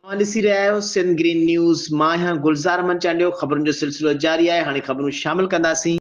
ॾिसी रहिया आहियो सिंध ग्रीन न्यूज़। मां आहियां गुलज़ार मंचालियो। ख़बरुनि जो सिलसिलो जारी आहे। हाणे ख़बरूं शामिल कंदासीं।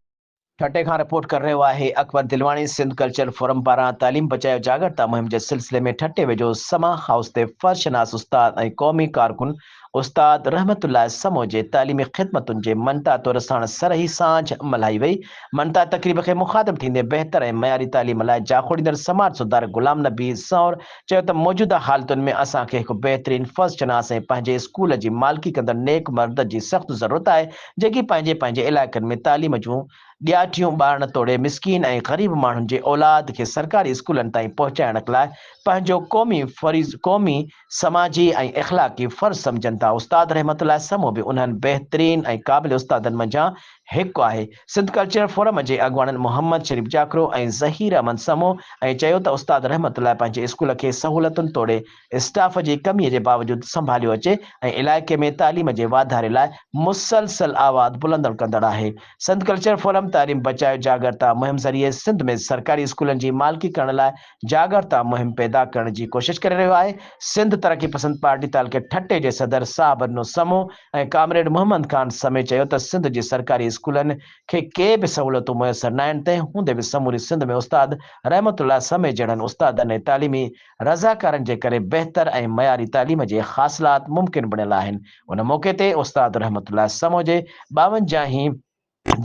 ठटे खां रिपोर्ट कर रहियो आहे अकबर दिलवाणी। सिंध कल्चर फोरम पारां तालीम बचायो जागरता मुहिम जे सिलसिले में ठटे वेझो समा हाउस ते फर्शनास उस्ताद ऐं क़ौमी कारकुन उस्ताद रहमतुल्लाह समो जे तालीमी ख़िदमतुनि जे मनता तौर साण सरही सांझ मल्हाई वई। मनता तक़रीब खे मुखातिब थींदे बहितर ऐं मयारी तालीम लाइ जाखोड़ींदड़ समाज सुधार गुलाम नबी सौर चयो त मौजूदा हालतुनि में असांखे हिकु बहितरीन फर्शनास ऐं पंहिंजे स्कूल जी मालिकी कंदड़ नेक मर्द जी सख़्तु ज़रूरत आहे, जेकी पंहिंजे पंहिंजे इलाइक़नि में तालीम जूं ॾियाठियूं ॿारनि तोड़े मिसकीन ऐं ग़रीब माण्हुनि जे औलाद खे सरकारी स्कूलनि ताईं पहुचाइण लाइ पंहिंजो क़ौमी समाजी ऐं इख़लाक़ी फ़र्ज़ सम्झनि था। उस्ताद रहमतुल्लाह समो बि उन्हनि बहितरीन ऐं क़ाबिल उस्तादनि मंझां हिकु आहे। सिंध कल्चर फोरम जे अॻुवाणनि मोहम्मद शरीफ़ जाकरो ऐं ज़हीर अहमद समो ऐं चयो त उस्ताद रहमतुल्लाह पंहिंजे स्कूल खे सहूलियतुनि तोड़े स्टाफ जी कमीअ जे बावजूदि संभालियो अचे ऐं इलाइक़े में तालीम जे वाधारे लाइ मुसलसल आवाज़ बुलंद कंदड़ आहे। सिंध कल्चर फोरम तालीम बचायो जागरता मुहिम ज़रिए सिंध में सरकारी स्कूलनि जी मालिकी करण लाइ जागरता मुहिम पैदा करण जी कोशिश करे रहियो आहे। सिंध तरक़ी पसंद पार्टी तालके ठटे जे सदर साबरनो समो ऐं कामरेड मोहम्मद खान समेत चयो त सिंध जी सरकारी स्कूलनि खे के बि सहूलियतूं मुयसर न आहिनि। तंहिं हूंदे बि समूरी सिंध में उस्ताद रहमतुल्लाह समेत जहिड़नि उस्तादनि ऐं तालीमी रज़ाकारनि जे करे बहितर ऐं मयारी तालीम जे हासिलात मुमकिन बणियल आहिनि। उन मौक़े ते उस्ताद रहमतुल्लाह समो जे 52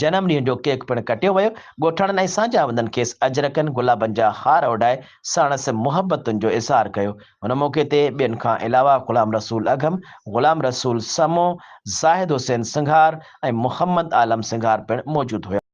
जनम ॾींहं जो केक पिणु कटियो वियो। ॻोठाणनि ऐं साझावंदनि खेसि अजरकनि गुलाबनि जा हार उॾाए साणसि मुहबतुनि जो इज़हार कयो। हुन मौक़े ते ॿियनि खां अलावा ग़ुलाम रसूल अघम, ग़ुलाम रसूल समो, ज़ाहिद हुसैन सिंघार ऐं मुहम्मद आलम सिंघार पिणु मौजूदु हुया।